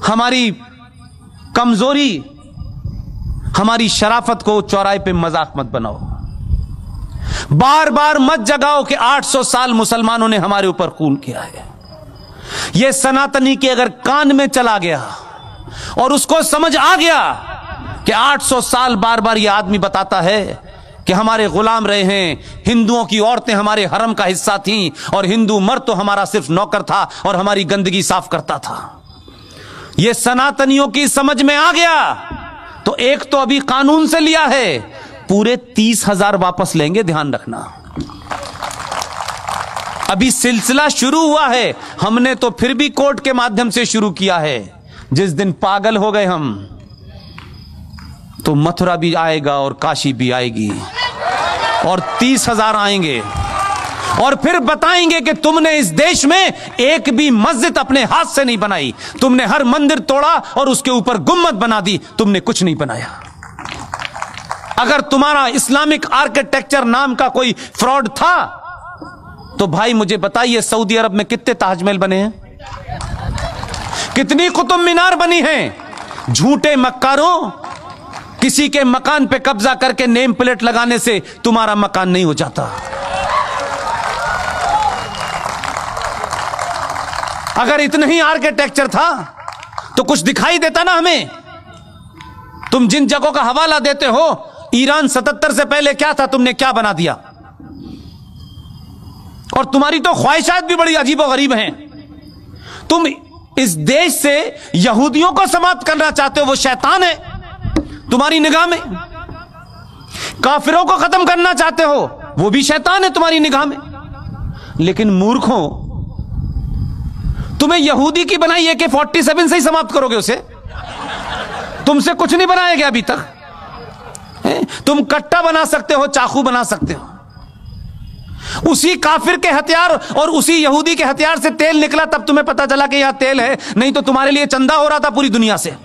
हमारी कमजोरी, हमारी शराफत को चौराहे पे मजाक मत बनाओ। बार बार मत जगाओ कि 800 साल मुसलमानों ने हमारे ऊपर खून किया है। यह सनातनी के अगर कान में चला गया और उसको समझ आ गया कि 800 साल बार बार यह आदमी बताता है कि हमारे गुलाम रहे हैं, हिंदुओं की औरतें हमारे हरम का हिस्सा थीं और हिंदू मर्द तो हमारा सिर्फ नौकर था और हमारी गंदगी साफ करता था, यह सनातनियों की समझ में आ गया तो एक तो अभी कानून से लिया है, पूरे 30,000 वापस लेंगे, ध्यान रखना। अभी सिलसिला शुरू हुआ है, हमने तो फिर भी कोर्ट के माध्यम से शुरू किया है। जिस दिन पागल हो गए हम तो मथुरा भी आएगा और काशी भी आएगी और 30,000 आएंगे और फिर बताएंगे कि तुमने इस देश में एक भी मस्जिद अपने हाथ से नहीं बनाई, तुमने हर मंदिर तोड़ा और उसके ऊपर गुम्मद बना दी, तुमने कुछ नहीं बनाया। अगर तुम्हारा इस्लामिक आर्किटेक्चर नाम का कोई फ्रॉड था तो भाई मुझे बताइए, सऊदी अरब में कितने ताजमहल बने हैं, कितनी कुतुब मीनार बनी हैं? झूठे मक्कारों, किसी के मकान पे कब्जा करके नेम प्लेट लगाने से तुम्हारा मकान नहीं हो जाता। अगर इतना ही आर्किटेक्चर था तो कुछ दिखाई देता ना हमें। तुम जिन जगहों का हवाला देते हो, ईरान 77 से पहले क्या था, तुमने क्या बना दिया? और तुम्हारी तो ख्वाहिशात भी बड़ी अजीबोगरीब हैं। तुम इस देश से यहूदियों को समाप्त करना चाहते हो, वो शैतान है तुम्हारी निगाह में। काफिरों को खत्म करना चाहते हो, वो भी शैतान है तुम्हारी निगाह में। लेकिन मूर्खों, तुम्हें यहूदी की बनाई AK-47 से ही समाप्त करोगे उसे? तुमसे कुछ नहीं बनाया गया अभी तक। तुम कट्टा बना सकते हो, चाकू बना सकते हो। उसी काफिर के हथियार और उसी यहूदी के हथियार से तेल निकला, तब तुम्हें पता चला कि यहां तेल है, नहीं तो तुम्हारे लिए चंदा हो रहा था पूरी दुनिया से।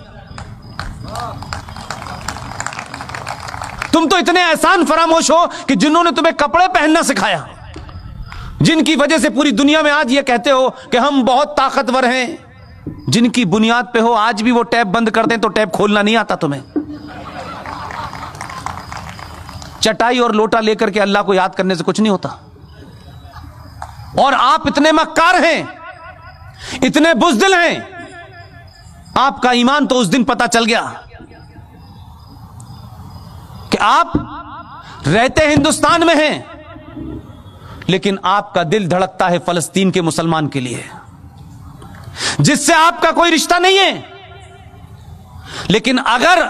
तुम तो इतने एहसान फरामोश हो कि जिन्होंने तुम्हें कपड़े पहनना सिखाया, जिनकी वजह से पूरी दुनिया में आज ये कहते हो कि हम बहुत ताकतवर हैं, जिनकी बुनियाद पे हो आज भी वो टैप बंद कर दें तो टैप खोलना नहीं आता तुम्हें। चटाई और लोटा लेकर के अल्लाह को याद करने से कुछ नहीं होता। और आप इतने मक्कार हैं, इतने बुज़दिल हैं, आपका ईमान तो उस दिन पता चल गया कि आप रहते हिंदुस्तान में हैं, लेकिन आपका दिल धड़कता है फलस्तीन के मुसलमान के लिए, जिससे आपका कोई रिश्ता नहीं है। लेकिन अगर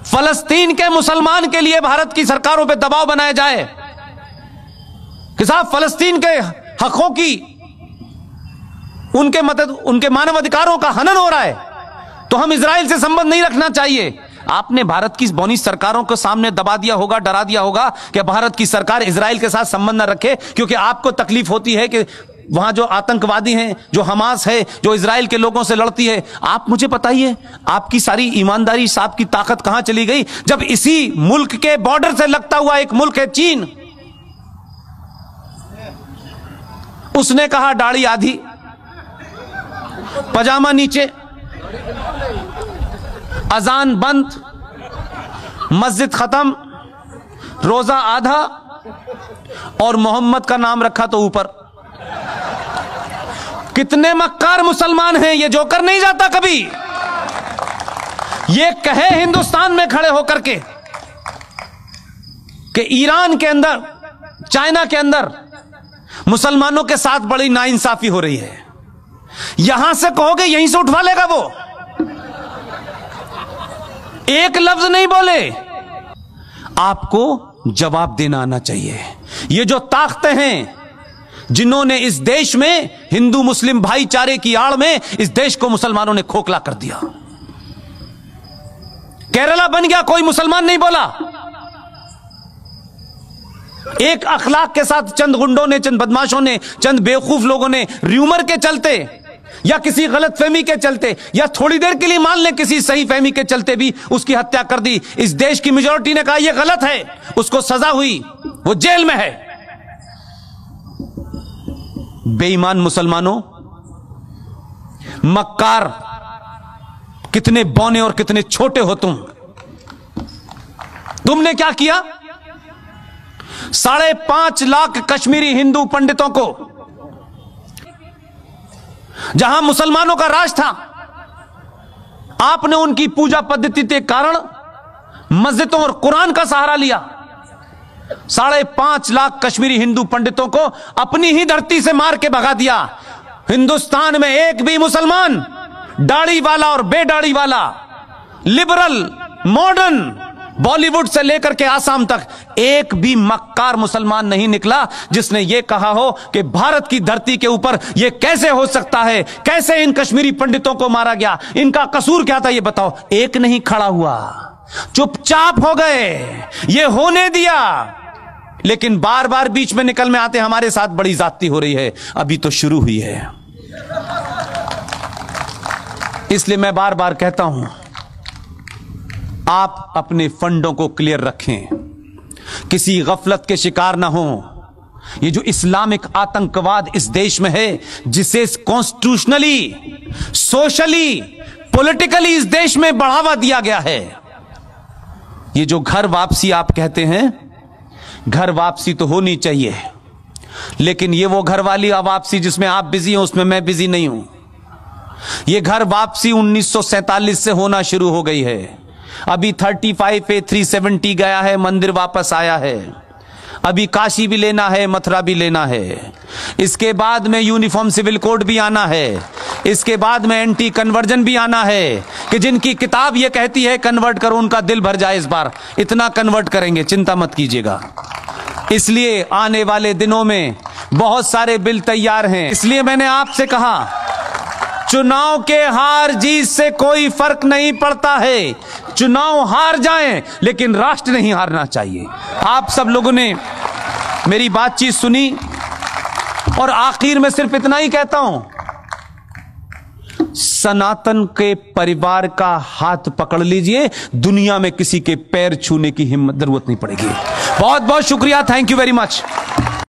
फलस्तीन के मुसलमान के लिए भारत की सरकारों पे दबाव बनाया जाए कि साहब फलस्तीन के हकों की, उनके मानव अधिकारों का हनन हो रहा है, तो हम इजराइल से संबंध नहीं रखना चाहिए। आपने भारत की बौनी सरकारों को सामने दबा दिया होगा, डरा दिया होगा कि भारत की सरकार इजराइल के साथ संबंध न रखे, क्योंकि आपको तकलीफ होती है कि वहां जो आतंकवादी हैं, जो हमास है, जो इजराइल के लोगों से लड़ती है। आप मुझे बताइए, आपकी सारी ईमानदारी, आपकी ताकत कहां चली गई जब इसी मुल्क के बॉर्डर से लगता हुआ एक मुल्क है चीन, उसने कहा दाढ़ी आधी, पजामा नीचे, अजान बंद, मस्जिद खत्म, रोजा आधा और मोहम्मद का नाम रखा तो ऊपर। कितने मक्कार मुसलमान हैं, ये जोकर नहीं जाता कभी। ये कहे हिंदुस्तान में खड़े होकर के कि ईरान के अंदर, चाइना के अंदर मुसलमानों के साथ बड़ी नाइंसाफी हो रही है, यहां से कहोगे यहीं से उठवा लेगा वो। एक लफ्ज नहीं बोले, आपको जवाब देना आना चाहिए। ये जो ताकतें हैं जिन्होंने इस देश में हिंदू मुस्लिम भाईचारे की आड़ में इस देश को मुसलमानों ने खोखला कर दिया। केरला बन गया, कोई मुसलमान नहीं बोला। एक अखलाक के साथ चंद गुंडों ने, चंद बदमाशों ने, चंद बेवकूफ लोगों ने र्यूमर के चलते या किसी गलतफहमी के चलते या थोड़ी देर के लिए मान लें किसी सही फहमी के चलते भी उसकी हत्या कर दी। इस देश की मेजॉरिटी ने कहा यह गलत है, उसको सजा हुई, वो जेल में है। बेईमान मुसलमानों, मक्कार कितने बौने और कितने छोटे हो तुमने क्या किया? 5.5 लाख कश्मीरी हिंदू पंडितों को, जहां मुसलमानों का राज था, आपने उनकी पूजा पद्धति के कारण मस्जिदों और कुरान का सहारा लिया। 5.5 लाख कश्मीरी हिंदू पंडितों को अपनी ही धरती से मार के भगा दिया। हिंदुस्तान में एक भी मुसलमान, दाढ़ी वाला और बेदाढ़ी वाला, लिबरल, मॉडर्न, बॉलीवुड से लेकर के आसाम तक एक भी मक्कार मुसलमान नहीं निकला जिसने यह कहा हो कि भारत की धरती के ऊपर यह कैसे हो सकता है, कैसे इन कश्मीरी पंडितों को मारा गया, इनका कसूर क्या था, यह बताओ। एक नहीं खड़ा हुआ, चुपचाप हो गए, ये होने दिया। लेकिन बार बार बीच में निकल में आते, हमारे साथ बड़ी ज्यादती हो रही है, अभी तो शुरू हुई है। इसलिए मैं बार बार कहता हूं, आप अपने फंडों को क्लियर रखें, किसी गफलत के शिकार ना हो। ये जो इस्लामिक आतंकवाद इस देश में है, जिसे कॉन्स्टिट्यूशनली, सोशली, पॉलिटिकली इस देश में बढ़ावा दिया गया है, ये जो घर वापसी आप कहते हैं, घर वापसी तो होनी चाहिए, लेकिन ये वो घर वाली वापसी जिसमें आप बिजी हो, उसमें मैं बिजी नहीं हूं। ये घर वापसी 1947 से होना शुरू हो गई है। अभी 35A 370 गया है, मंदिर वापस आया है। अभी काशी भी लेना है, मथुरा भी लेना है। इसके बाद में यूनिफॉर्म सिविल कोड भी आना है। इसके बाद में एंटी कन्वर्जन भी आना है कि जिनकी किताब ये कहती है कन्वर्ट करो, उनका दिल भर जाए। इस बार इतना कन्वर्ट करेंगे, चिंता मत कीजिएगा। इसलिए आने वाले दिनों में बहुत सारे बिल तैयार हैं। इसलिए मैंने आपसे कहा, चुनाव के हार जीत से कोई फर्क नहीं पड़ता है। चुनाव हार जाएं, लेकिन राष्ट्र नहीं हारना चाहिए। आप सब लोगों ने मेरी बातचीत सुनी और आखिर में सिर्फ इतना ही कहता हूं, सनातन के परिवार का हाथ पकड़ लीजिए, दुनिया में किसी के पैर छूने की हिम्मत जरूरत नहीं पड़ेगी। बहुत बहुत शुक्रिया, थैंक यू वेरी मच।